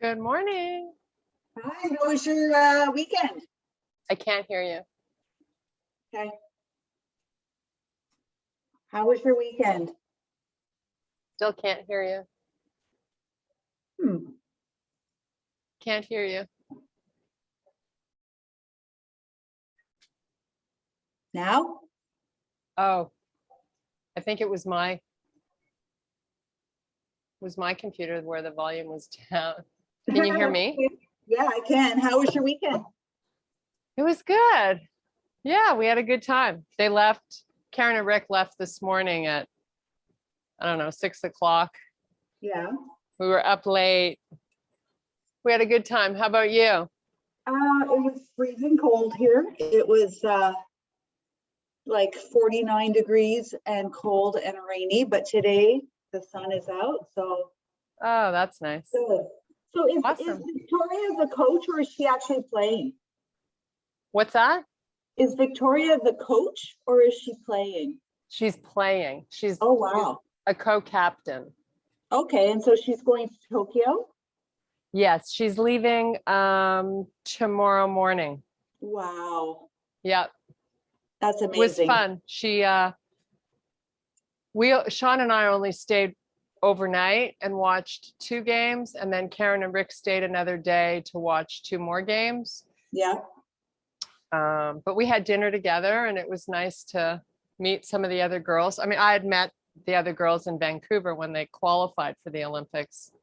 Good morning. Hi, how was your weekend? I can't hear you. Okay. How was your weekend? Still can't hear you. Hmm. Can't hear you. Now? Oh, I think it was my computer where the volume was down. Can you hear me? Yeah, I can. How was your weekend? It was good. Yeah, we had a good time. They left, Karen and Rick left this morning at, I don't know, 6 o'clock. Yeah. We were up late. We had a good time. How about you? It was freezing cold here. It was like 49 degrees and cold and rainy, but today the sun is out, so Oh, that's nice. good. So is Awesome. Victoria the coach or is she actually playing? What's that? Is Victoria the coach or is she playing? She's playing. She's Oh, wow. a co-captain. Okay, and so she's going to Tokyo? Yes, she's leaving tomorrow morning. Wow, Yep. that's It was amazing. fun. Sean and I only stayed overnight and watched 2 games, and then Karen and Rick stayed another day to watch 2 more games. Yeah, But we had dinner together, and it was nice to meet some of the other girls. I mean, I had met the other girls in Vancouver when they qualified for the Olympics. And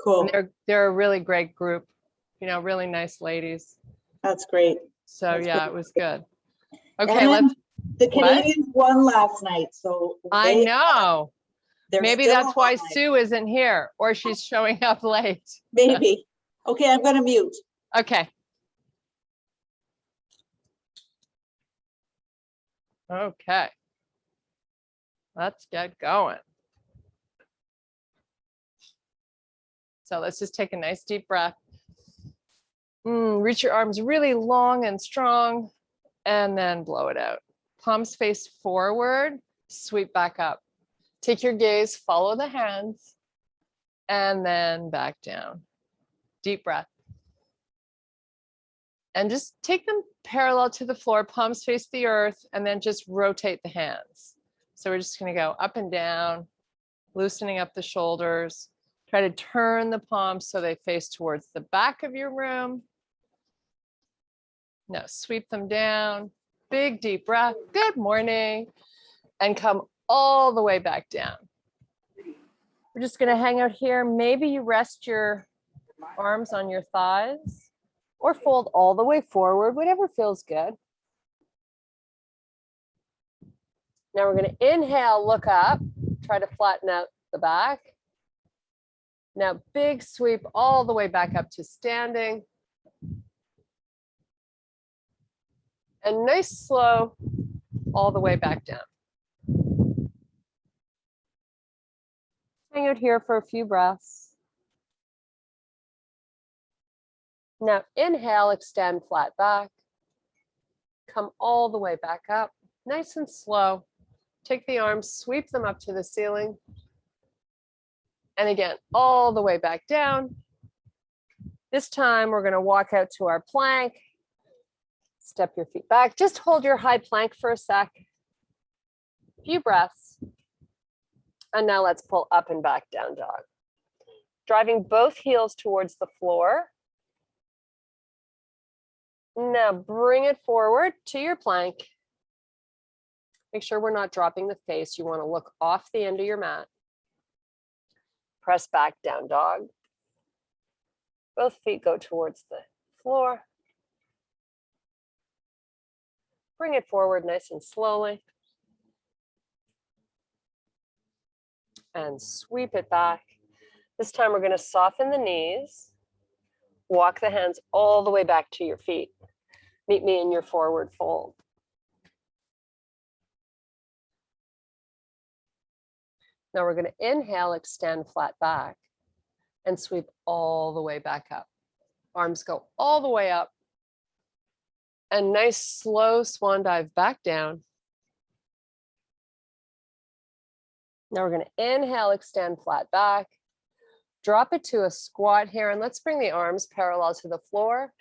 cool. they're a really great group, really nice ladies. That's great. So That's yeah, great. it was good. And Okay, then the what? Canadians won last night, so I know. they're Maybe still that's why alive. Sue isn't here, or she's showing up late. Maybe. Okay, I'm gonna mute. Okay. Okay. Let's get going. So let's just take a nice deep breath. Reach your arms really long and strong, and then blow it out. Palms face forward, sweep back up. Take your gaze, follow the hands, and then back down. Deep breath. And just take them parallel to the floor, palms face the earth, and then just rotate the hands. So we're just going to go up and down, loosening up the shoulders. Try to turn the palms so they face towards the back of your room. Now sweep them down. Big deep breath. Good morning. And come all the way back down. We're just going to hang out here. Maybe you rest your arms on your thighs or fold all the way forward, whatever feels good. Now we're going to inhale, look up, try to flatten out the back. Now big sweep all the way back up to standing. And nice slow all the way back down. Hang out here for a few breaths. Now inhale, extend flat back. Come all the way back up, nice and slow. Take the arms, sweep them up to the ceiling. And again, all the way back down. This time we're going to walk out to our plank. Step your feet back. Just hold your high plank for a sec. Few breaths. And now let's pull up and back down dog. Driving both heels towards the floor. Now bring it forward to your plank. Make sure we're not dropping the face. You want to look off the end of your mat. Press back down dog. Both feet go towards the floor. Bring it forward nice and slowly. And sweep it back. This time we're going to soften the knees. Walk the hands all the way back to your feet. Meet me in your forward fold. Now we're going to inhale, extend flat back, and sweep all the way back up. Arms go all the way up. And nice slow swan dive back down. Now we're going to inhale, extend flat back. drop it to a squat here, and let's bring the arms parallel to the floor.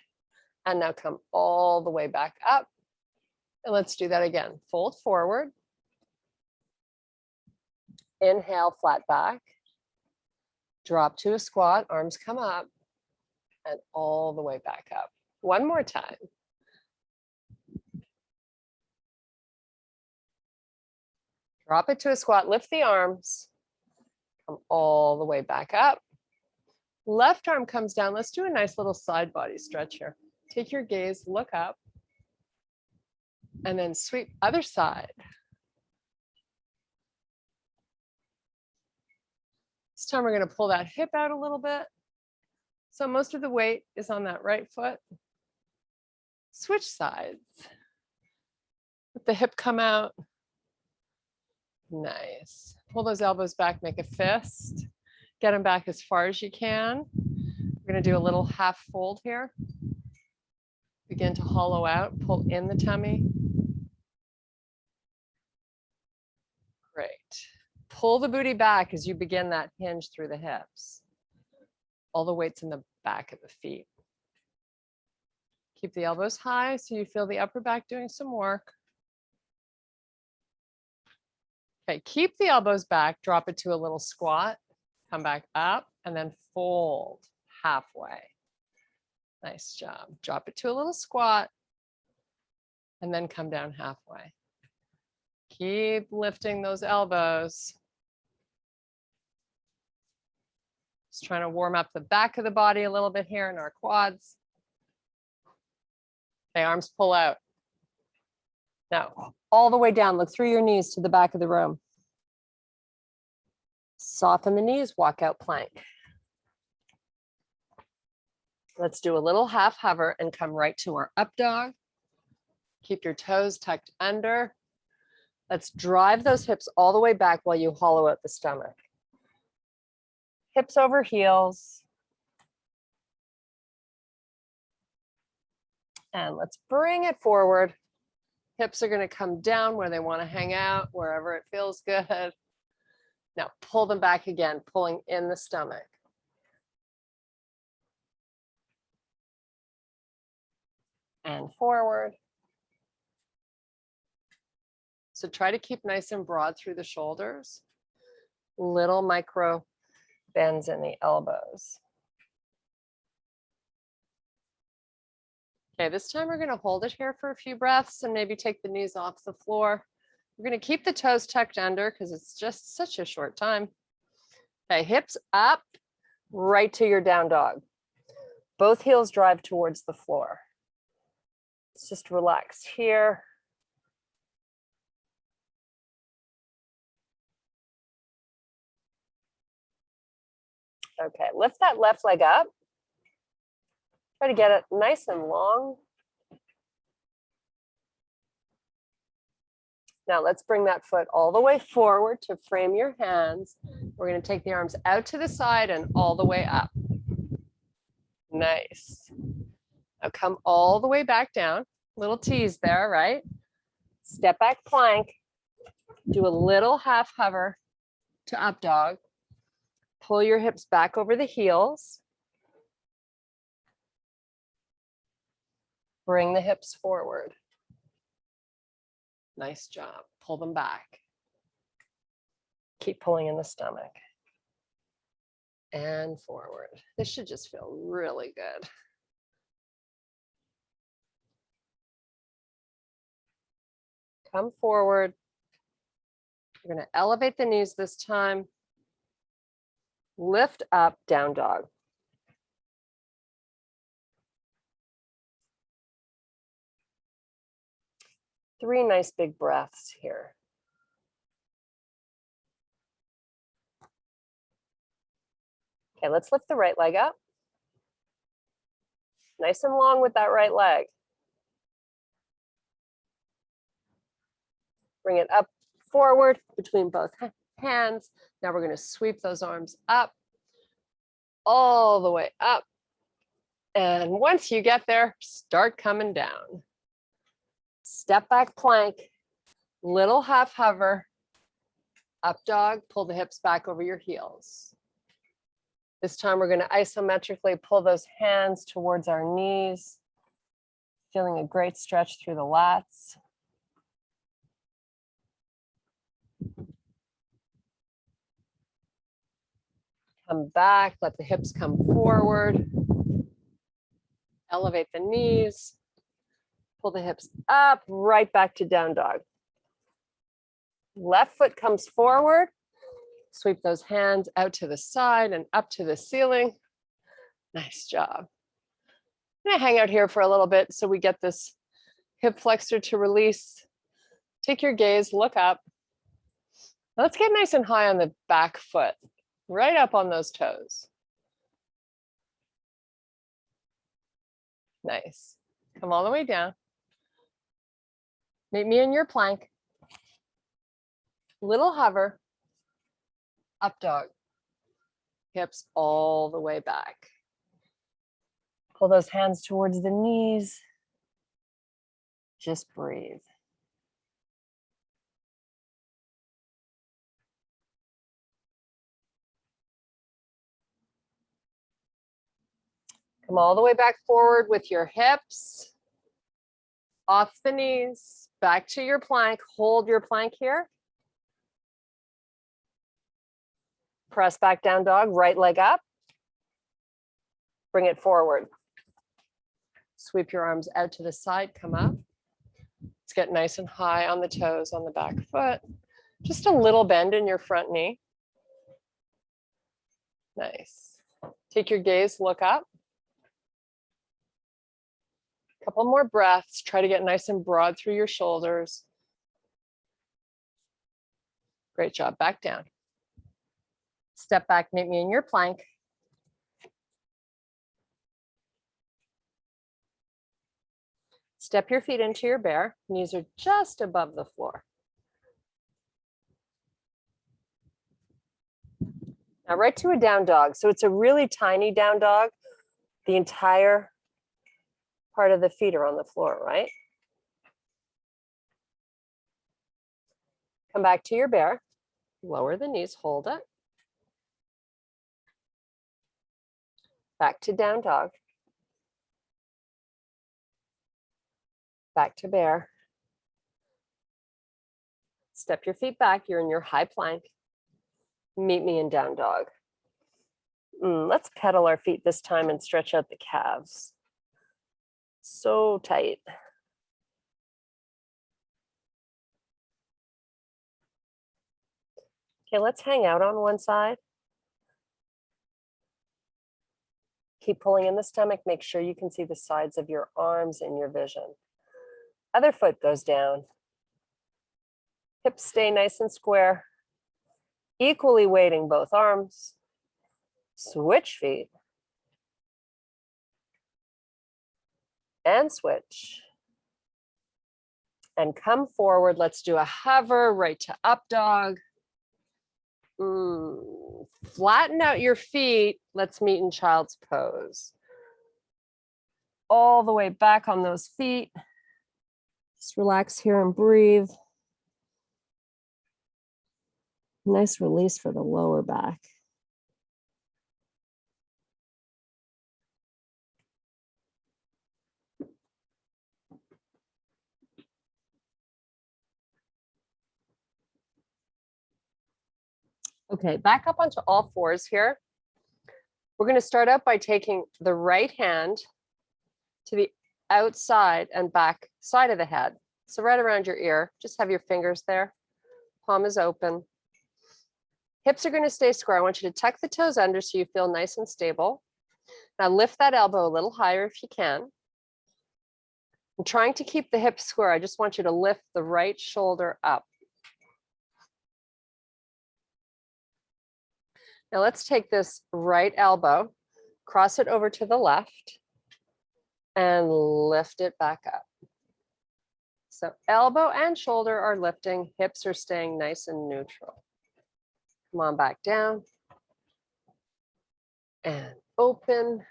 And now come all the way back up. And let's do that again. Fold forward. Inhale, flat back. Drop to a squat, arms come up, and all the way back up. One more time. Drop it to a squat, lift the arms, come all the way back up. Left arm comes down. Let's do a nice little side body stretch here. Take your gaze, look up, and then sweep other side. This time we're going to pull that hip out a little bit. So most of the weight is on that right foot. Switch sides. Let the hip come out. Nice. Pull those elbows back, make a fist. Get them back as far as you can. We're going to do a little half fold here. Begin to hollow out, pull in the tummy. Great. Pull the booty back as you begin that hinge through the hips. All the weight's in the back of the feet. Keep the elbows high so you feel the upper back doing some work. Okay, keep the elbows back, drop it to a little squat, come back up, and then fold halfway. Nice job. Drop it to a little squat, and then come down halfway. Keep lifting those elbows. Just trying to warm up the back of the body a little bit here in our quads. Okay, arms pull out. Now, all the way down, look through your knees to the back of the room. Soften the knees, walk out plank. Let's do a little half hover and come right to our up dog. Keep your toes tucked under. Let's drive those hips all the way back while you hollow out the stomach. Hips over heels. And let's bring it forward. Hips are going to come down where they want to hang out, wherever it feels good. Now pull them back again, pulling in the stomach. And forward. So try to keep nice and broad through the shoulders. Little micro bends in the elbows. Okay, this time we're going to hold it here for a few breaths and maybe take the knees off the floor. We're going to keep the toes tucked under because it's just such a short time. Okay, hips up, right to your down dog. Both heels drive towards the floor. Let's just relax here. Okay, lift that left leg up. Try to get it nice and long. Now let's bring that foot all the way forward to frame your hands. We're going to take the arms out to the side and all the way up. Nice. Now come all the way back down. Little tease there, right? Step back plank. Do a little half hover to up dog. Pull your hips back over the heels. Bring the hips forward. Nice job. Pull them back. Keep pulling in the stomach. And forward. This should just feel really good. Come forward. You're going to elevate the knees this time. Lift up, down dog. Three nice big breaths here. Okay, let's lift the right leg up. Nice and long with that right leg. Bring it up forward between both hands. Now we're going to sweep those arms up, all the way up. And once you get there, start coming down. Step back plank, little half hover, up dog, pull the hips back over your heels. This time we're going to isometrically pull those hands towards our knees, feeling a great stretch through the lats. Come back, let the hips come forward. Elevate the knees. Pull the hips up, right back to down dog. Left foot comes forward. Sweep those hands out to the side and up to the ceiling. Nice job. I'm gonna hang out here for a little bit so we get this hip flexor to release. Take your gaze, look up. Let's get nice and high on the back foot, right up on those toes. Nice. Come all the way down. Meet me in your plank. Little hover. Up dog. Hips all the way back. Pull those hands towards the knees. Just breathe. Come all the way back forward with your hips off the knees, back to your plank. Hold your plank here. Press back down dog, right leg up. Bring it forward. Sweep your arms out to the side, come up. Let's get nice and high on the toes on the back foot. Just a little bend in your front knee. Nice. Take your gaze, look up. Couple more breaths. Try to get nice and broad through your shoulders. Great job. Back down. Step back, meet me in your plank. Step your feet into your bear. Knees are just above the floor. Now right to a down dog. So it's a really tiny down dog. The entire part of the feet are on the floor, right? Come back to your bear. Lower the knees, hold it. Back to down dog. Back to bear. Step your feet back, you're in your high plank. Meet me in down dog. Let's pedal our feet this time and stretch out the calves. So tight. Okay, let's hang out on one side. Keep pulling in the stomach. Make sure you can see the sides of your arms in your vision. Other foot goes down. Hips stay nice and square. Equally weighting both arms. Switch feet. And switch. And come forward. Let's do a hover right to up dog. Flatten out your feet. Let's meet in child's pose. All the way back on those feet. Just relax here and breathe. Nice release for the lower back. Okay, back up onto all fours here. We're going to start out by taking the right hand to the outside and back side of the head. So right around your ear, just have your fingers there. Palm is open. Hips are going to stay square. I want you to tuck the toes under so you feel nice and stable. Now lift that elbow a little higher if you can. I'm trying to keep the hips square. I just want you to lift the right shoulder up. Now let's take this right elbow, cross it over to the left, and lift it back up. So elbow and shoulder are lifting, hips are staying nice and neutral. Come on back down. And open.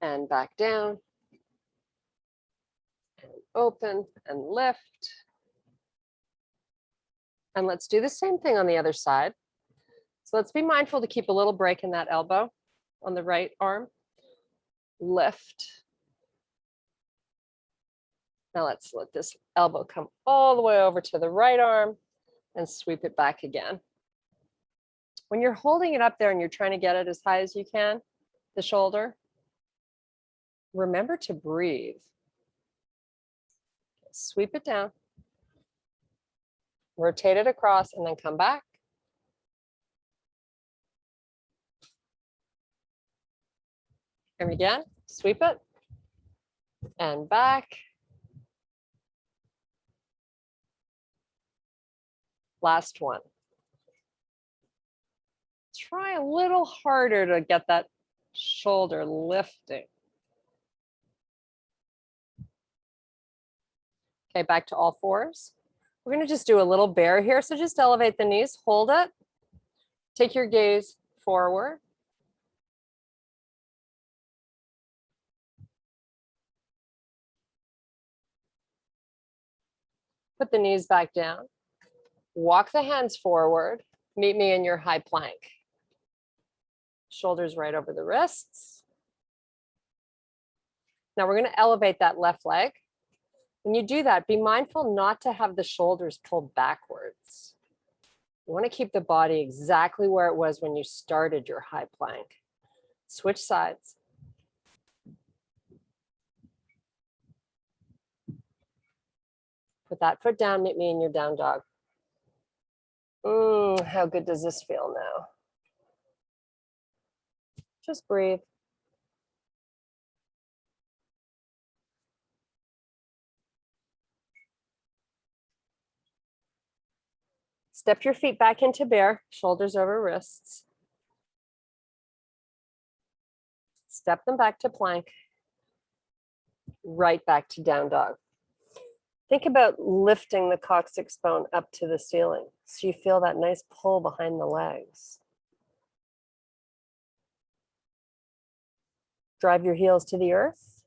And back down. And open and lift. And let's do the same thing on the other side. So let's be mindful to keep a little break in that elbow on the right arm. Lift. Now let's let this elbow come all the way over to the right arm and sweep it back again. When you're holding it up there and you're trying to get it as high as you can, the shoulder, remember to breathe. Sweep it down, rotate it across, and then come back. And again, sweep it and back. Last one. Try a little harder to get that shoulder lifting. Okay, back to all fours. We're going to just do a little bear here. So just elevate the knees, hold it. Take your gaze forward. Put the knees back down. Walk the hands forward. Meet me in your high plank. Shoulders right over the wrists. Now we're going to elevate that left leg. When you do that, be mindful not to have the shoulders pulled backwards. You want to keep the body exactly where it was when you started your high plank. Switch sides. Put that foot down, meet me in your down dog. How good does this feel now? Just breathe. Step your feet back into bear, shoulders over wrists. Step them back to plank. Right back to down dog. Think about lifting the coccyx bone up to the ceiling so you feel that nice pull behind the legs. Drive your heels to the earth.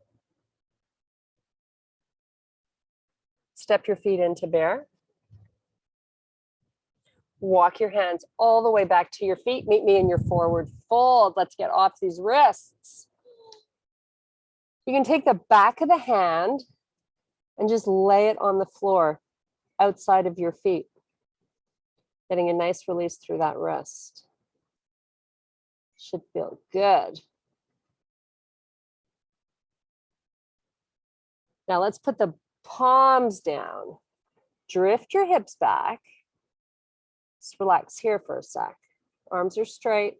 Step your feet into bear. Walk your hands all the way back to your feet. Meet me in your forward fold. Let's get off these wrists. You can take the back of the hand and just lay it on the floor outside of your feet, getting a nice release through that wrist. Should feel good. Now let's put the palms down. Drift your hips back. Just relax here for a sec. Arms are straight.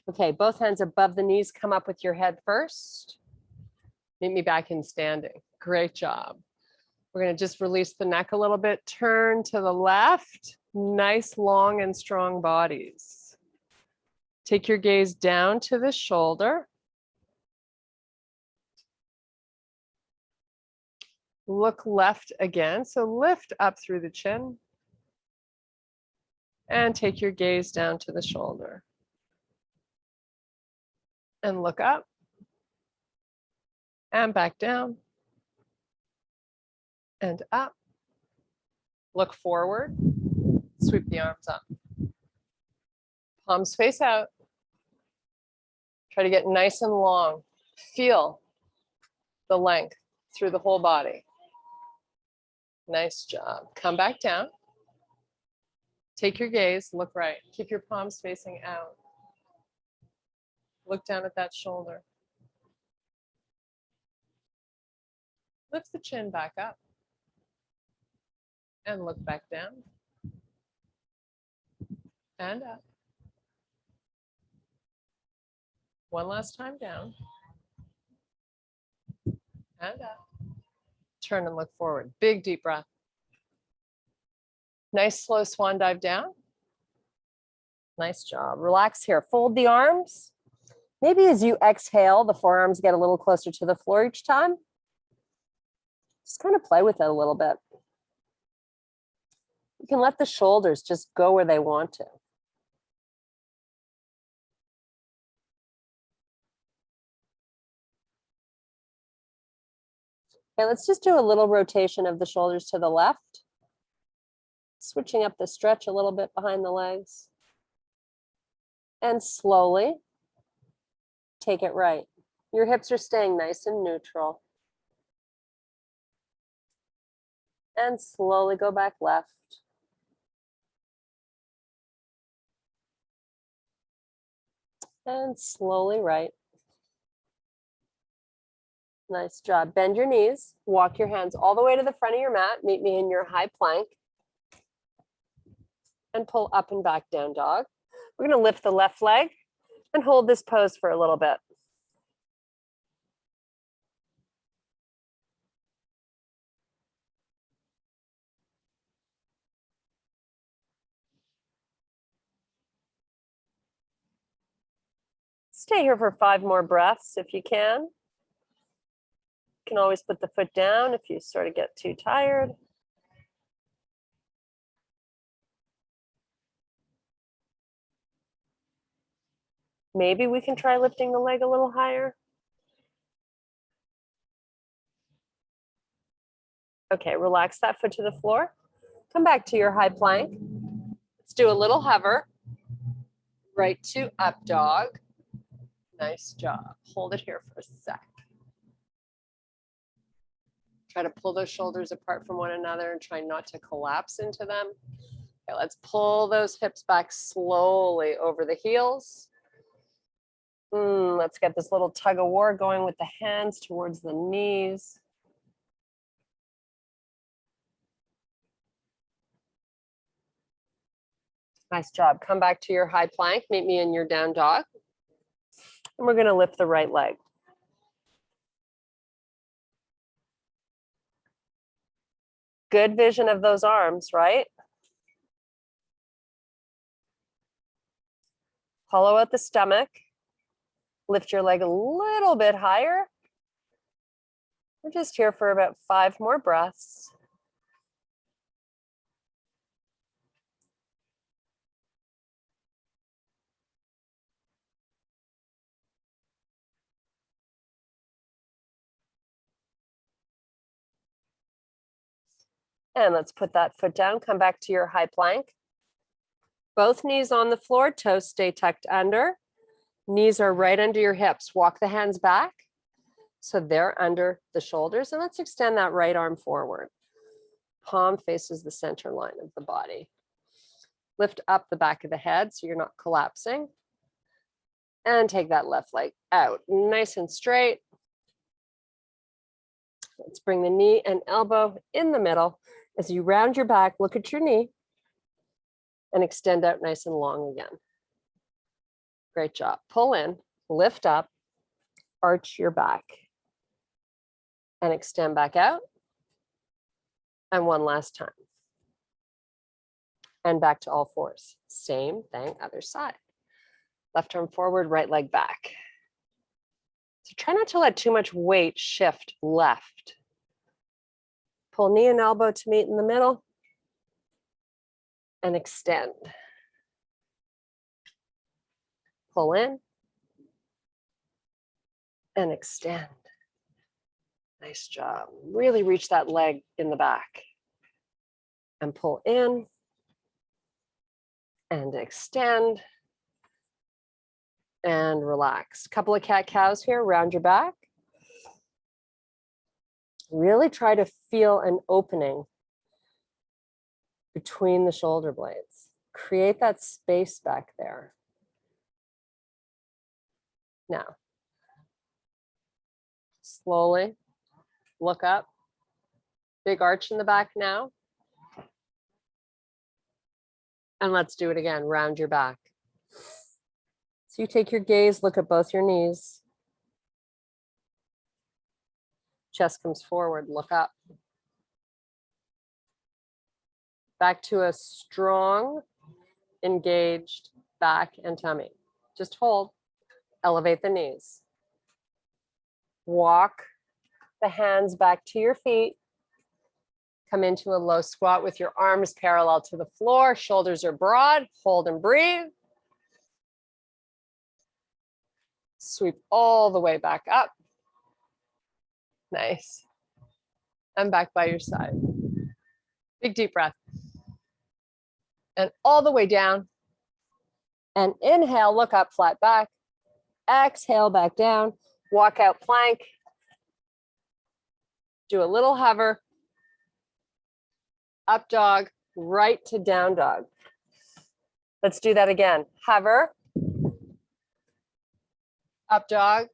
Okay, both hands above the knees. Come up with your head first. Meet me back in standing. Great job. We're going to just release the neck a little bit. Turn to the left. Nice, long, and strong bodies. Take your gaze down to the shoulder. Look left again. So lift up through the chin. And take your gaze down to the shoulder. And look up. And back down. And up. Look forward. Sweep the arms up. Palms face out. Try to get nice and long. Feel the length through the whole body. Nice job. Come back down. Take your gaze, look right. Keep your palms facing out. Look down at that shoulder. Lift the chin back up. And look back down. And up. One last time down. And up. Turn and look forward. Big deep breath. Nice slow swan dive down. Nice job. Relax here. Fold the arms. Maybe as you exhale, the forearms get a little closer to the floor each time. Just kind of play with it a little bit. You can let the shoulders just go where they want to. Okay, let's just do a little rotation of the shoulders to the left. Switching up the stretch a little bit behind the legs. And slowly take it right. Your hips are staying nice and neutral. And slowly go back left. And slowly right. Nice job. Bend your knees. Walk your hands all the way to the front of your mat. Meet me in your high plank. And pull up and back down dog. We're going to lift the left leg and hold this pose for a little bit. Stay here for 5 more breaths if you can. You can always put the foot down if you sort of get too tired. Maybe we can try lifting the leg a little higher. Okay, relax that foot to the floor. Come back to your high plank. Let's do a little hover. Right to up dog. Nice job. Hold it here for a sec. Try to pull those shoulders apart from one another and try not to collapse into them. Okay, let's pull those hips back slowly over the heels. Let's get this little tug of war going with the hands towards the knees. Nice job. Come back to your high plank. Meet me in your down dog. And we're going to lift the right leg. Good vision of those arms, right? Hollow out the stomach. Lift your leg a little bit higher. We're just here for about 5 more breaths. And let's put that foot down. Come back to your high plank. Both knees on the floor, toes stay tucked under. Knees are right under your hips. Walk the hands back so they're under the shoulders. And let's extend that right arm forward. Palm faces the center line of the body. Lift up the back of the head so you're not collapsing. And take that left leg out, nice and straight. Let's bring the knee and elbow in the middle. As you round your back, look at your knee and extend out nice and long again. Great job. Pull in, lift up, arch your back, and extend back out. And one last time. And back to all fours. Same thing, other side. Left arm forward, right leg back. So try not to let too much weight shift left. Pull knee and elbow to meet in the middle. And extend. Pull in. And extend. Nice job. Really reach that leg in the back. And pull in. And extend. And relax. Couple of cat cows here, round your back. Really try to feel an opening between the shoulder blades. Create that space back there. Now, slowly look up. Big arch in the back now. And let's do it again, round your back. So you take your gaze, look at both your knees. Chest comes forward, look up. Back to a strong, engaged back and tummy. Just hold, elevate the knees. Walk the hands back to your feet. Come into a low squat with your arms parallel to the floor. Shoulders are broad, hold and breathe. Sweep all the way back up. Nice. and back by your side. Big deep breath. And all the way down. And inhale, look up, flat back. Exhale, back down. Walk out plank. Do a little hover. Up dog, right to down dog. Let's do that again. Hover. Up dog,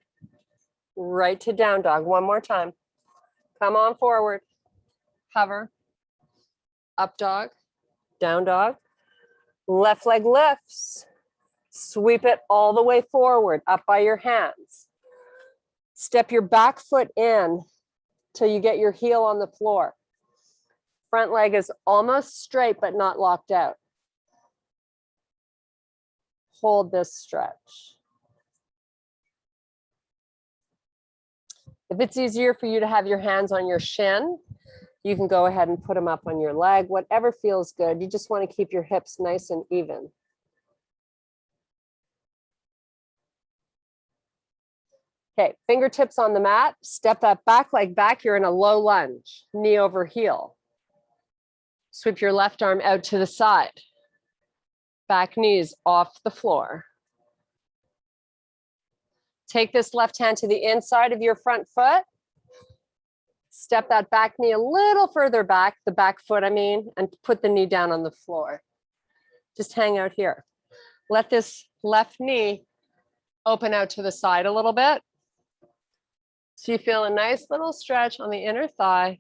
right to down dog. One more time. Come on forward. Hover. Up dog, down dog. Left leg lifts. Sweep it all the way forward, up by your hands. Step your back foot in till you get your heel on the floor. Front leg is almost straight, but not locked out. Hold this stretch. If it's easier for you to have your hands on your shin, you can go ahead and put them up on your leg, whatever feels good. You just want to keep your hips nice and even. Okay, fingertips on the mat, step that back leg back. You're in a low lunge, knee over heel. Sweep your left arm out to the side. Back knees off the floor. Take this left hand to the inside of your front foot. Step that back knee a little further back, the back foot, I mean, and put the knee down on the floor. Just hang out here. Let this left knee open out to the side a little bit. So you feel a nice little stretch on the inner thigh.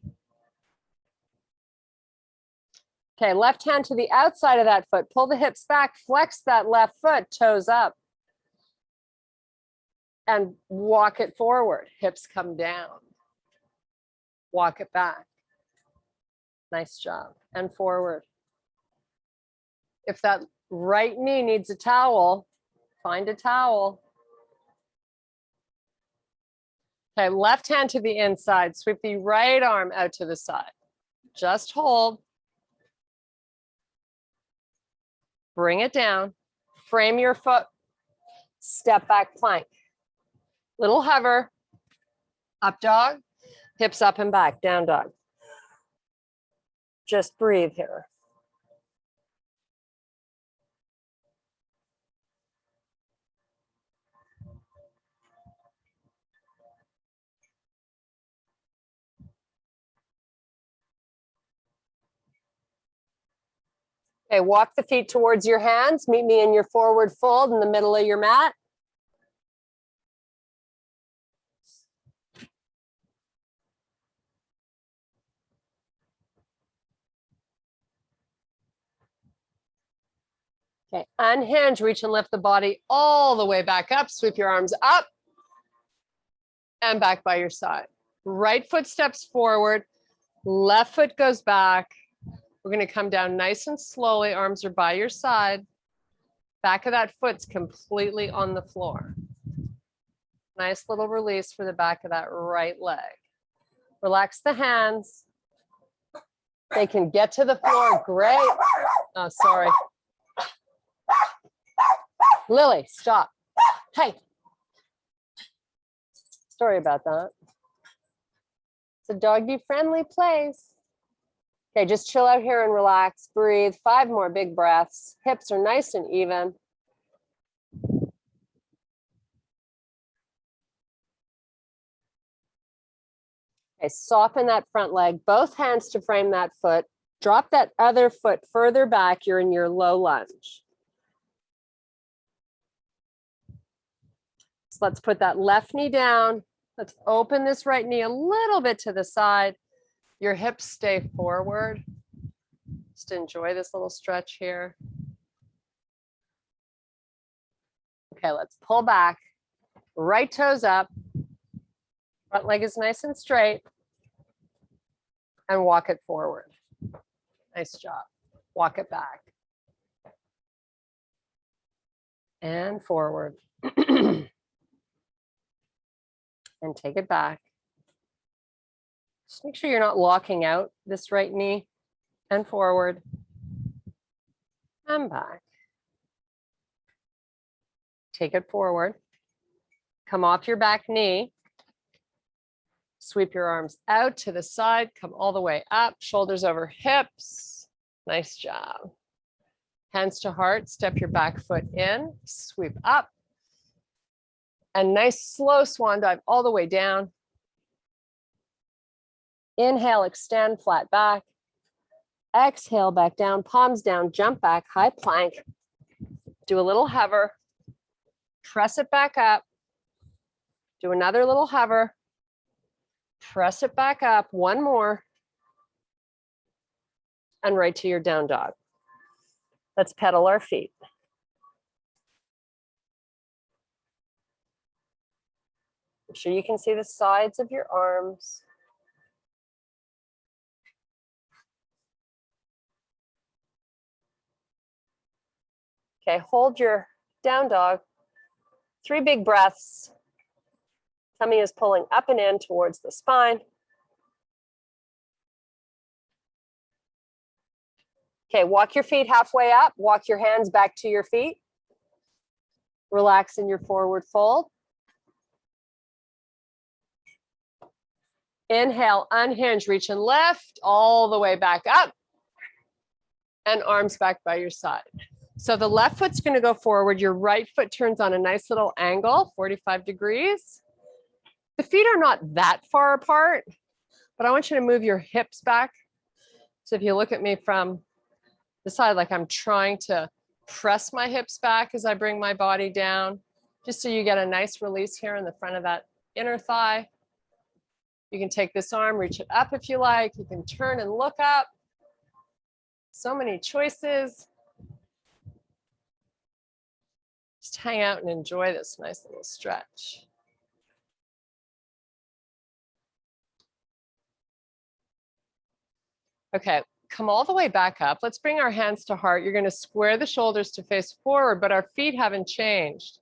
Okay, left hand to the outside of that foot. Pull the hips back, flex that left foot, toes up. And walk it forward. Hips come down. Walk it back. Nice job. And forward. If that right knee needs a towel, find a towel. Okay, left hand to the inside. Sweep the right arm out to the side. Just hold. Bring it down. Frame your foot. Step back plank. Little hover. Up dog. Hips up and back. Down dog. Just breathe here. Okay, walk the feet towards your hands. Meet me in your forward fold in the middle of your mat. Okay, unhinge, reach and lift the body all the way back up. Sweep your arms up and back by your side. Right foot steps forward, left foot goes back. We're going to come down nice and slowly. Arms are by your side. Back of that foot's completely on the floor. Nice little release for the back of that right leg. Relax the hands. They can get to the floor. Great. Oh, sorry. Lily, stop. Hey. Sorry about that. It's a doggy-friendly place. Okay, just chill out here and relax. Breathe. 5 more big breaths. Hips are nice and even. Okay, soften that front leg. Both hands to frame that foot. Drop that other foot further back. You're in your low lunge. So let's put that left knee down. Let's open this right knee a little bit to the side. Your hips stay forward. Just enjoy this little stretch here. Okay, let's pull back. Right toes up. Front leg is nice and straight. And walk it forward. Nice job. Walk it back. And forward. And take it back. Just make sure you're not locking out this right knee. And forward. And back. Take it forward. Come off your back knee. Sweep your arms out to the side, come all the way up, shoulders over hips. Nice job. Hands to heart, step your back foot in, sweep up. And nice slow swan dive all the way down. Inhale, extend, flat back. Exhale, back down, palms down, jump back, high plank. Do a little hover. Press it back up. Do another little hover. Press it back up, one more. And right to your down dog. Let's pedal our feet. Make sure you can see the sides of your arms. Okay, hold your down dog. 3 big breaths. Tummy is pulling up and in towards the spine. Okay, walk your feet halfway up. Walk your hands back to your feet. Relax in your forward fold. Inhale, unhinge, reach and lift all the way back up. And arms back by your side. So the left foot's going to go forward. Your right foot turns on a nice little angle, 45 degrees. The feet are not that far apart, but I want you to move your hips back. So if you look at me from the side, like I'm trying to press my hips back as I bring my body down, just so you get a nice release here in the front of that inner thigh. You can take this arm, reach it up if you like. You can turn and look up. So many choices. Just hang out and enjoy this nice little stretch. Okay, come all the way back up. Let's bring our hands to heart. You're going to square the shoulders to face forward, but our feet haven't changed.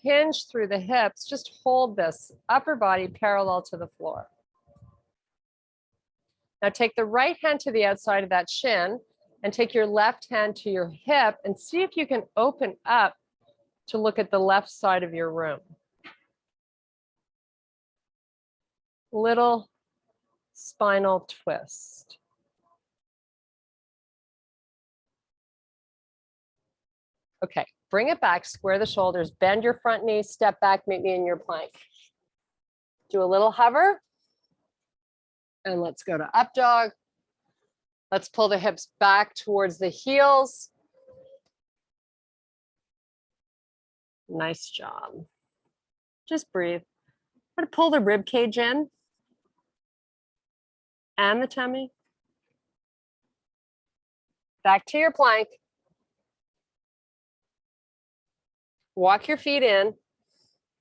Hinge through the hips. Just hold this upper body parallel to the floor. Now take the right hand to the outside of that shin and take your left hand to your hip and see if you can open up to look at the left side of your room. Little spinal twist. Okay, bring it back, square the shoulders, bend your front knee, step back, meet me in your plank. Do a little hover. And let's go to up dog. Let's pull the hips back towards the heels. Nice job. Just breathe. I'm going to pull the rib cage in and the tummy. Back to your plank. Walk your feet in.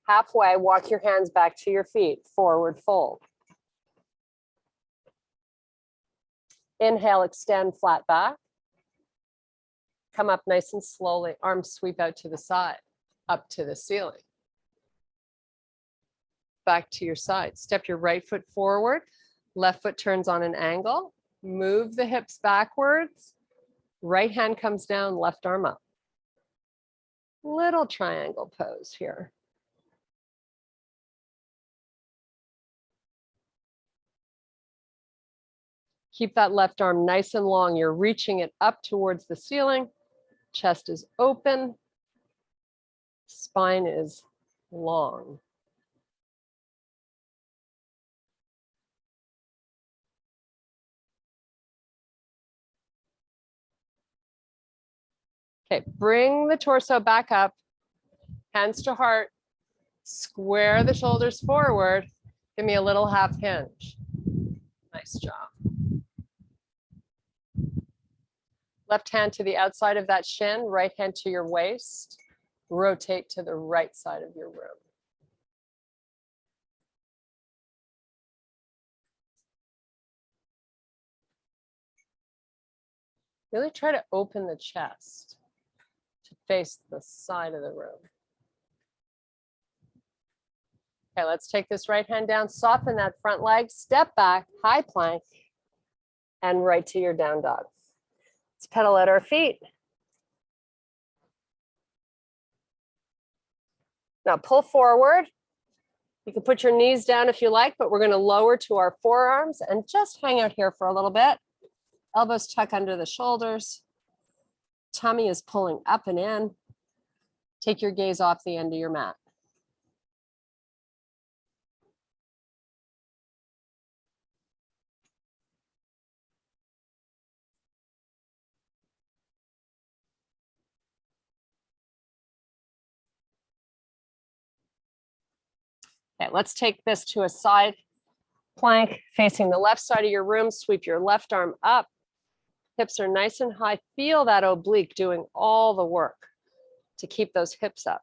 Halfway, walk your hands back to your feet. Forward fold. Inhale, extend, flat back. Come up nice and slowly. Arms sweep out to the side, up to the ceiling. Back to your side. Step your right foot forward. Left foot turns on an angle. Move the hips backwards. Right hand comes down, left arm up. Little triangle pose here. Keep that left arm nice and long. You're reaching it up towards the ceiling. Chest is open. Spine is long. Okay, bring the torso back up. Hands to heart. Square the shoulders forward. Give me a little half hinge. Nice job. Left hand to the outside of that shin, right hand to your waist. Rotate to the right side of your room. Really try to open the chest to face the side of the room. Okay, let's take this right hand down, soften that front leg, step back, high plank, and right to your down dog. Let's pedal at our feet. Now pull forward. You can put your knees down if you like, but we're going to lower to our forearms and just hang out here for a little bit. Elbows tuck under the shoulders. Tummy is pulling up and in. Take your gaze off the end of your mat. Okay, let's take this to a side plank facing the left side of your room. Sweep your left arm up. Hips are nice and high. Feel that oblique doing all the work to keep those hips up.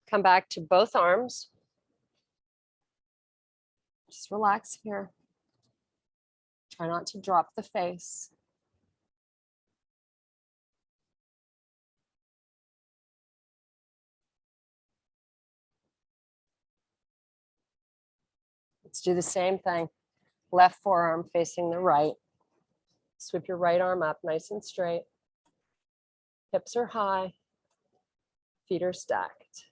Come back to both arms. Just relax here. Try not to drop the face. Let's do the same thing. Left forearm facing the right. Sweep your right arm up nice and straight. Hips are high. Feet are stacked.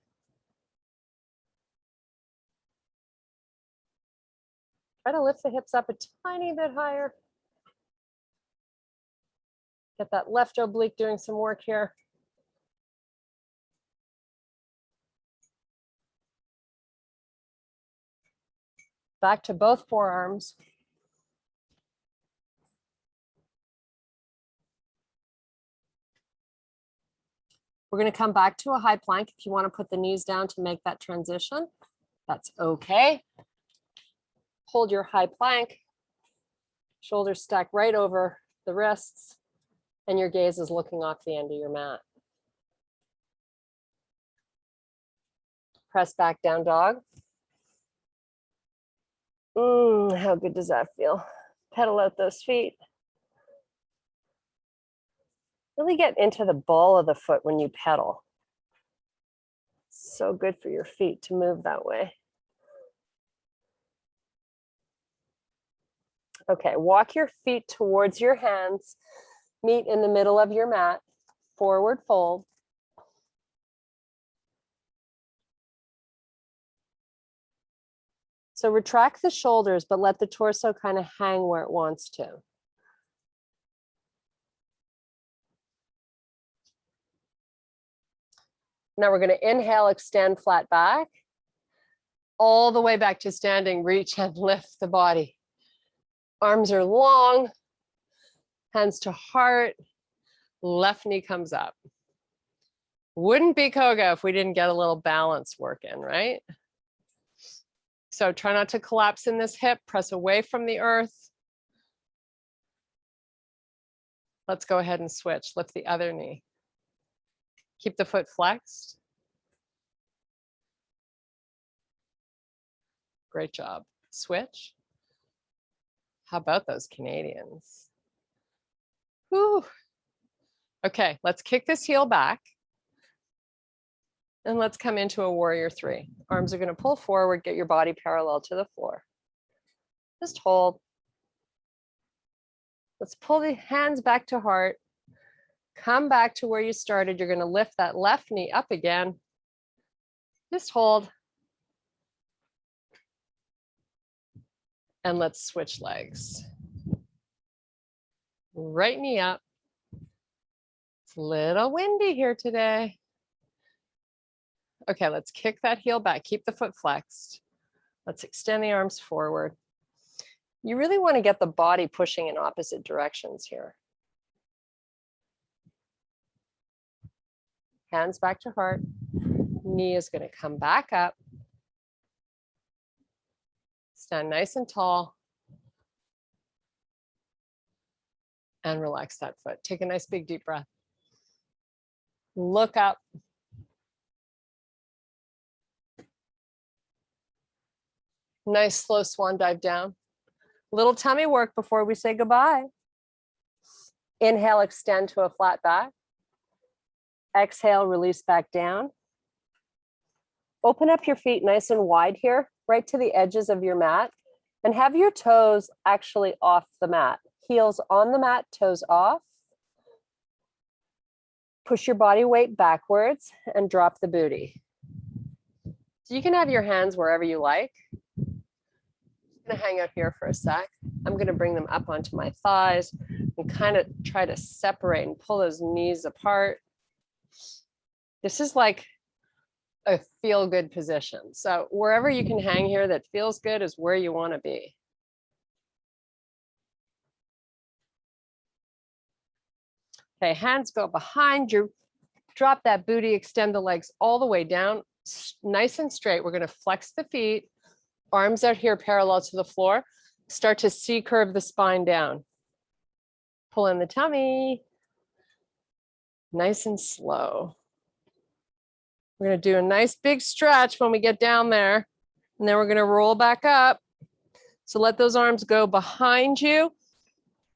Try to lift the hips up a tiny bit higher. Get that left oblique doing some work here. Back to both forearms. We're going to come back to a high plank. If you want to put the knees down to make that transition, that's okay. Hold your high plank. Shoulders stack right over the wrists, and your gaze is looking off the end of your mat. Press back down dog. How good does that feel? Pedal out those feet. Really get into the ball of the foot when you pedal. So good for your feet to move that way. Okay, walk your feet towards your hands. Meet in the middle of your mat. Forward fold. So retract the shoulders, but let the torso kind of hang where it wants to. Now we're going to inhale, extend flat back. All the way back to standing, reach and lift the body. Arms are long, hands to heart, left knee comes up. Wouldn't be Koga if we didn't get a little balance work in, right? So try not to collapse in this hip, press away from the earth. Let's go ahead and switch, lift the other knee. Keep the foot flexed. Great job. Switch. How about those Canadians? Whew. Okay, let's kick this heel back. And let's come into a warrior three. Arms are going to pull forward, get your body parallel to the floor. Just hold. Let's pull the hands back to heart. Come back to where you started. You're going to lift that left knee up again. Just hold. And let's switch legs. Right knee up. It's a little windy here today. Okay, let's kick that heel back. Keep the foot flexed. Let's extend the arms forward. You really want to get the body pushing in opposite directions here. Hands back to heart. Knee is going to come back up. Stand nice and tall. And relax that foot. Take a nice big deep breath. Look up. Nice slow swan dive down. Little tummy work before we say goodbye. Inhale, extend to a flat back. Exhale, release back down. Open up your feet nice and wide here, right to the edges of your mat. And have your toes actually off the mat. Heels on the mat, toes off. Push your body weight backwards and drop the booty. So you can have your hands wherever you like. I'm gonna hang out here for a sec. I'm gonna bring them up onto my thighs and kind of try to separate and pull those knees apart. This is like a feel good position. So wherever you can hang here that feels good is where you want to be. Okay, hands go behind you. Drop that booty, extend the legs all the way down, nice and straight. We're going to flex the feet, arms out here parallel to the floor. Start to C-curve the spine down. Pull in the tummy. Nice and slow. We're going to do a nice big stretch when we get down there. And then we're going to roll back up. So let those arms go behind you.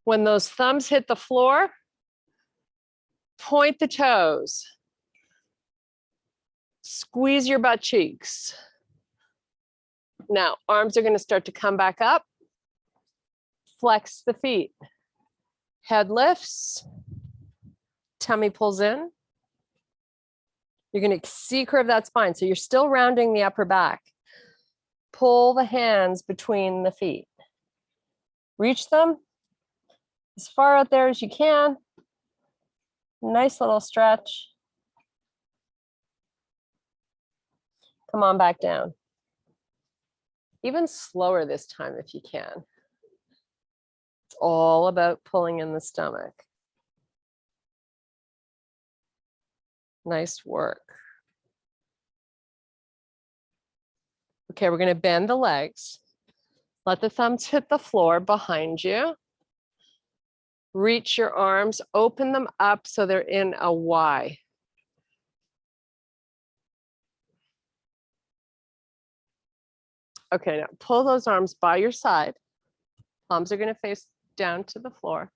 When those thumbs hit the floor, point the toes. Squeeze your butt cheeks. Now, arms are going to start to come back up. Flex the feet. Head lifts. Tummy pulls in. You're going to C-curve that spine. So you're still rounding the upper back. Pull the hands between the feet. Reach them as far out there as you can. Nice little stretch. Come on back down. Even slower this time if you can. It's all about pulling in the stomach. Nice work. Okay, we're going to bend the legs. Let the thumbs hit the floor behind you. Reach your arms, open them up so they're in a Y. Okay, now pull those arms by your side. Palms are going to face down to the floor.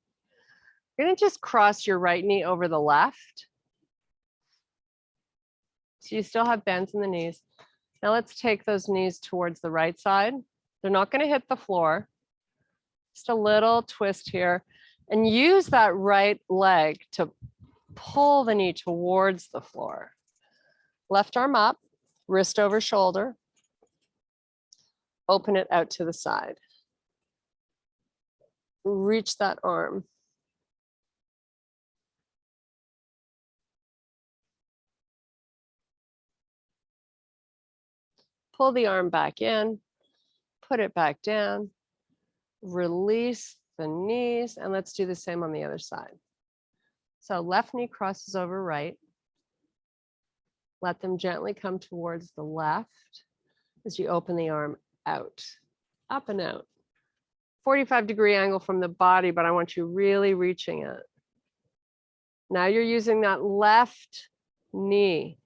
You're going to just cross your right knee over the left. So you still have bends in the knees. Now let's take those knees towards the right side. They're not going to hit the floor. Just a little twist here. And use that right leg to pull the knee towards the floor. Left arm up, wrist over shoulder. Open it out to the side. Reach that arm. Pull the arm back in, put it back down, release the knees, and let's do the same on the other side. So left knee crosses over right. Let them gently come towards the left as you open the arm out, up and out. 45-degree angle from the body, but I want you really reaching it. Now you're using that left knee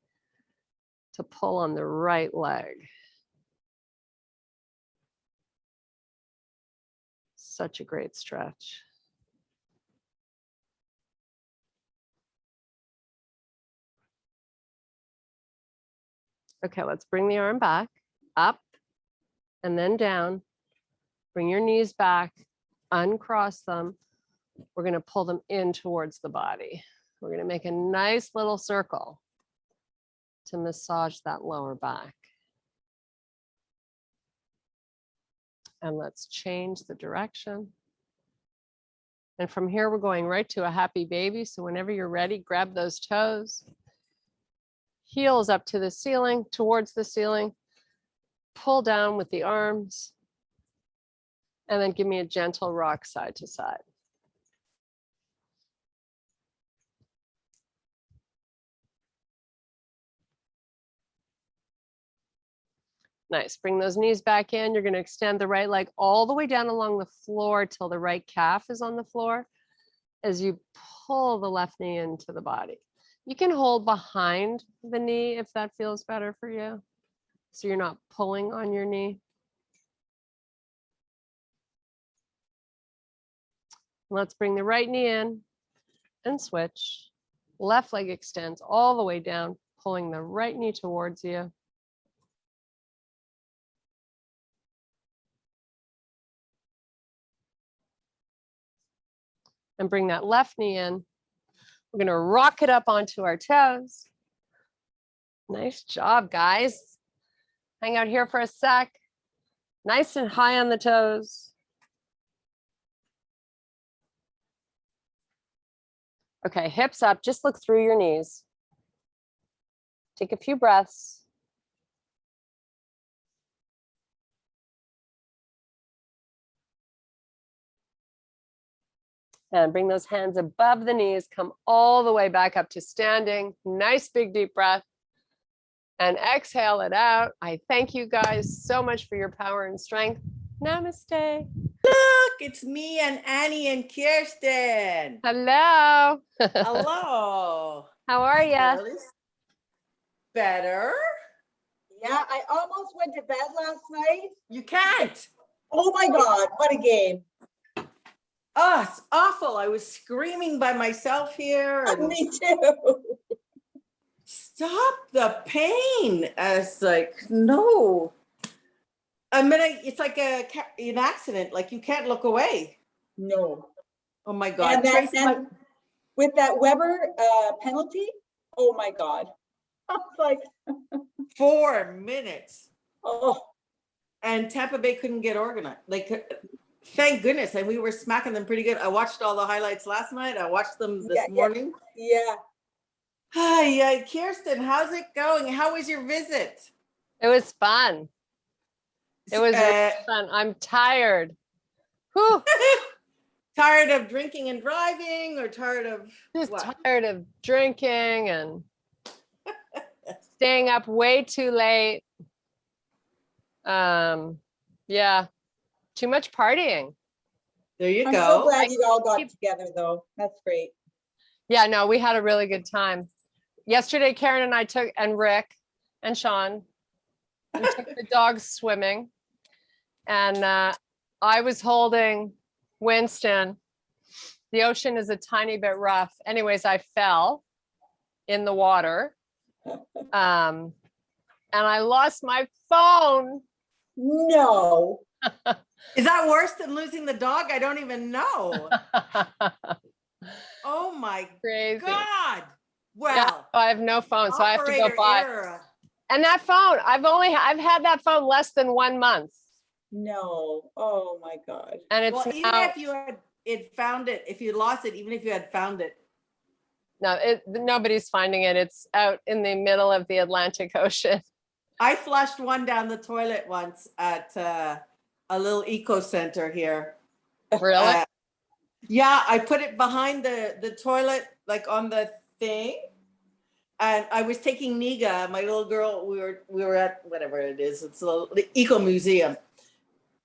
to pull on the right leg. Such a great stretch. Okay, let's bring the arm back, up and then down. Bring your knees back, uncross them. We're going to pull them in towards the body. We're going to make a nice little circle to massage that lower back. And let's change the direction. And from here, we're going right to a happy baby. So whenever you're ready, grab those toes. Heels up to the ceiling, towards the ceiling. Pull down with the arms. And then give me a gentle rock side to side. Nice. Bring those knees back in. You're going to extend the right leg all the way down along the floor till the right calf is on the floor as you pull the left knee into the body. You can hold behind the knee if that feels better for you. So you're not pulling on your knee. Let's bring the right knee in and switch. Left leg extends all the way down, pulling the right knee towards you. And bring that left knee in. We're gonna rock it up onto our toes. Nice job, guys. Hang out here for a sec. Nice and high on the toes. Okay, hips up, just look through your knees. Take a few breaths. And bring those hands above the knees, come all the way back up to standing. Nice big deep breath. And exhale it out. I thank you guys so much for your power and strength. Namaste. Look, it's me and Annie and Kirsten. Hello. Hello. How are you? Girlies. Better? Yeah, I almost went to bed last night. You can't. Oh my God, what a game. Oh, it's awful. I was screaming by myself here. And Me too. stop the pain. I was like, no. I mean, it's like an accident. Like you can't look away. No. Oh my God. And with that Weber penalty, oh my God. I was like, 4 minutes. oh, And Tampa Bay couldn't get organized. Like, thank goodness. And we were smacking them pretty good. I watched all the highlights last night. I watched them this morning. yeah. Hi, Kirsten, how's it going? How was your visit? It was fun. It was really fun. I'm tired. Whew. Tired of drinking and driving, or tired of Just what? tired of drinking and staying up way too late. Yeah, too much partying. There you I'm go. so glad you all got together though. That's great. Yeah, no, we had a really good time. Yesterday, Karen and I and Rick and Sean, we took the dogs swimming, and I was holding Winston. The ocean is a tiny bit rough. Anyways, I fell in the water, and I lost my phone. No. Is that worse than losing the dog? I don't even know. Oh my Crazy. God. Well, Yeah, I have no phone, so I have to go operator buy. error. And that phone, I've had that phone less than 1 month, No. Oh my God. and it's Well, even now, if you had found it, if you lost it, even if you had found it, no, nobody's finding it. It's out in the middle of the Atlantic Ocean. I flushed one down the toilet once at a little eco center here. Really? Yeah, I put it behind the toilet, like on the thing. And I was taking Niga, my little girl. We were at whatever it is. It's the Eco Museum.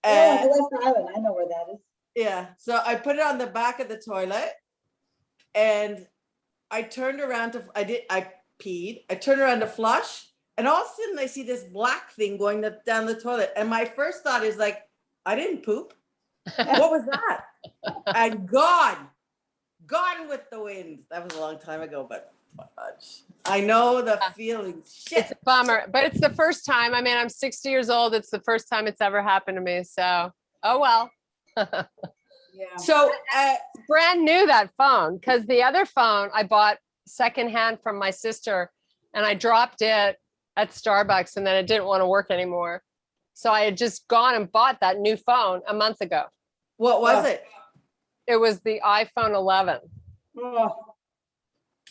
Oh, West Island. I know where that is. Yeah. So I put it on the back of the toilet, and I turned around I peed. I turned around to flush, and all of a sudden I see this black thing going down the toilet. And my first thought is like, I didn't poop. What was that? And gone with the wind. That was a long time ago, but fudge. I know the feeling. Shit. It's a bummer, but it's the first time. I mean, I'm 60 years old. It's the first time it's ever happened to me. So, oh well. Yeah. So Brand new, that phone, because the other phone I bought secondhand from my sister, and I dropped it at Starbucks, and then it didn't want to work anymore. So I had just gone and bought that new phone a month ago. what was it? It was the iPhone 11. Oh,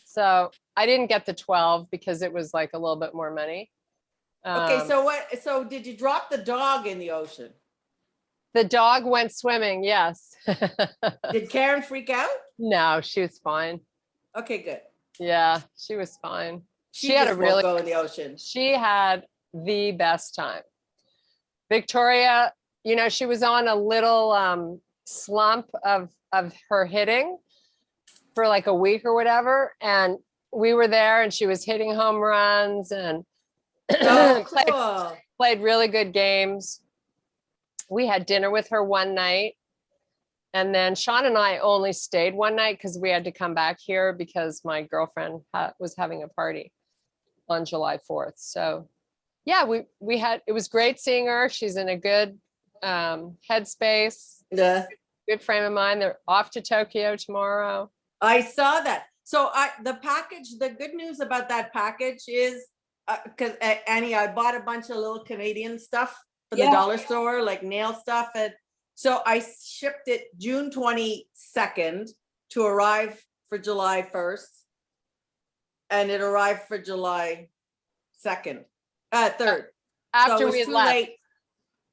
So I didn't get the 12 because it was like a little bit more money. Okay, so did you drop the dog in the ocean? The dog went swimming, yes. Did Karen freak out? No, she was fine. Okay, good. Yeah, she was fine. She had just a really, won't go in the ocean. she had the best time. Victoria, she was on a little slump of her hitting for like a week or whatever. And we were there, and she was hitting home runs and Oh, cool. played really good games. We had dinner with her one night. And then Sean and I only stayed one night because we had to come back here because my girlfriend was having a party on July 4th. So yeah, it was great seeing her. She's in a good headspace. Yeah. Good frame of mind. They're off to Tokyo tomorrow. I saw that. So the good news about that package is, because Annie, I bought a bunch of little Canadian stuff for the Yeah. dollar store, like nail stuff. And so I shipped it June 22nd to arrive for July 1st. And it arrived for July 3rd. So After it was we too left, late.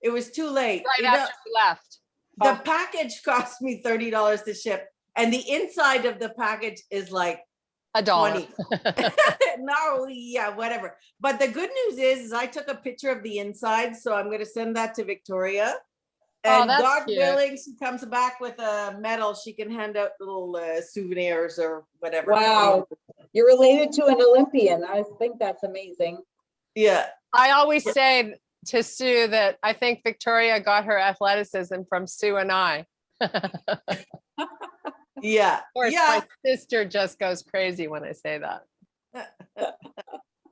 It was too late. right You know, after we left. the package cost me $30 to ship. And the inside of the package is like $1. 20. No, yeah, whatever. But the good news is I took a picture of the inside, so I'm going to send that to Victoria. Oh, And that's God cute. willing, she comes back with a medal. She can hand out little souvenirs or whatever. Wow. You're related to an Olympian. I think that's amazing. Yeah. I always say to Sue that I think Victoria got her athleticism from Sue and I. Yeah. Of course, Yeah. my sister just goes crazy when I say that.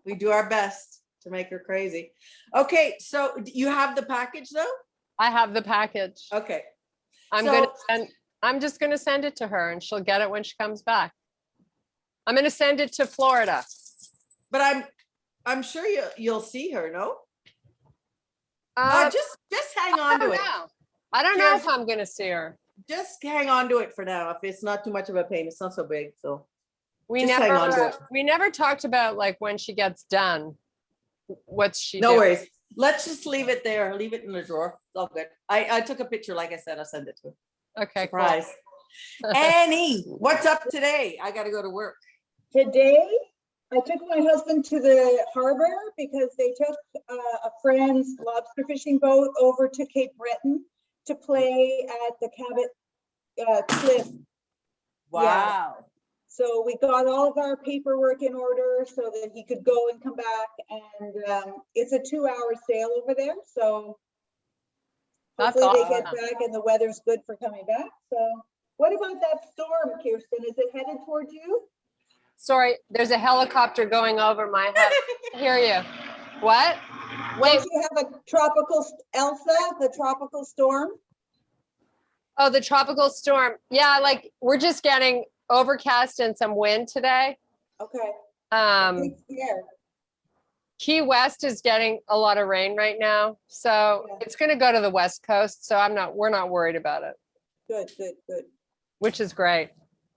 We do our best to make her crazy. Okay. So you have the package though? I have the package. Okay. I'm just gonna send it to her and she'll get it when she comes back. I'm gonna send it to Florida. But I'm sure you'll see her, no? Uh, Just hang on to it. I don't know if I'm gonna see her. Just hang on to it for now. If it's not too much of a pain, it's not so big. So We Just hang on to it. never talked about like when she gets done. What's she no doing? worries. Let's just leave it there. Leave it in the drawer. It's all good. I took a picture, like I said, I'll send it to her. Okay, Surprise. Annie, what's up today? I gotta go to work. Today, I took my husband to the harbor because they took a friend's lobster fishing boat over to Cape Breton to play at the Cabot Cliff. Wow. So we got all of our paperwork in order so that he could go and come back. And it's a 2-hour sail over there. So That's hopefully they get awesome. back and the weather's good for coming back. So what about that storm, Kirsten? Is it headed towards you? Sorry, there's a helicopter going over my head. I hear you. What? Wait, Don't you have a tropical Elsa, the tropical storm? oh, the tropical storm. Yeah, like we're just getting overcast and some wind today. Okay. Um, Yeah. Key West is getting a lot of rain right now, so Yeah. it's going to go to the West Coast. So we're not worried about it, Good, good, good. which is great.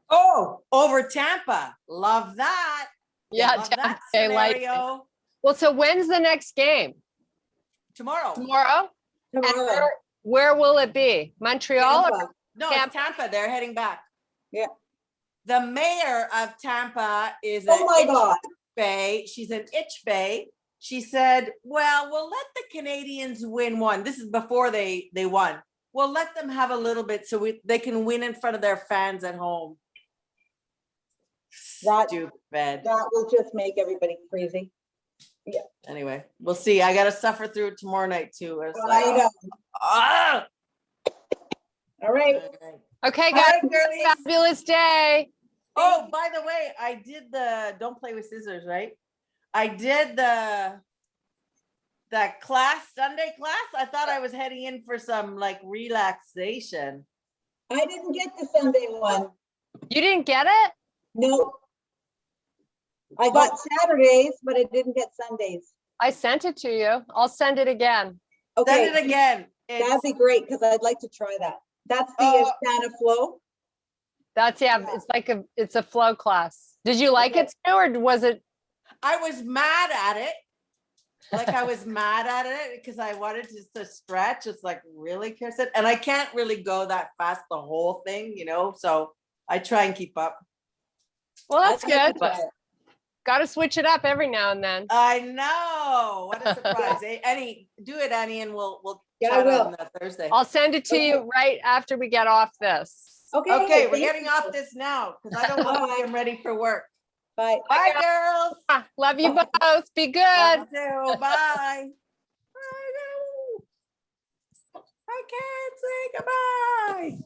Oh, over Tampa. Love that. Yeah, Love that Tampa Bay Lightning. scenario. Well, so when's the next game? Tomorrow. Tomorrow? And Tomorrow. where will it be? Montreal? Or- Tampa. No, Tampa. it's Tampa. They're heading back. Yeah. The mayor of Tampa is Oh my God. Bay. She's an itch bay. She said, well, we'll let the Canadians win one. This is before they won. We'll let them have a little bit so they can win in front of their fans at home. That- Stupid. That will just make everybody crazy. Anyway, we'll see. I got to suffer through it tomorrow night too. It's I like, know. ah! All right. Okay, All guys, right, girlies. fabulous day. Oh, by the way, I did don't play with scissors, right? I did that Sunday class. I thought I was heading in for some like relaxation. I didn't get the Sunday one. You didn't get it? No. I got Saturdays, but I didn't get Sundays. I sent it to you. I'll send it again. Okay, Send it again. that'd be great because I'd like to try that. That's the Santa Flow. It's a flow class. Did you like it, Stu, or was it? I was mad at it. Like I was mad at it because I wanted to stretch. It's like, really, Kirsten? And I can't really go that fast the whole thing, so I try and keep up. Well, that's I'd like good. to try it. Got to switch it up every now and then. I know. What a surprise. Annie, do it, Annie, and we'll Yeah, I chat will. on Thursday. I'll send it to you right after we get off this. Okay. Okay, we're thank getting you. off this now because I don't know if I'm ready for work. Bye. Bye, girls. Ah, love you both. Be good. Love you too. Bye. I can't say goodbye.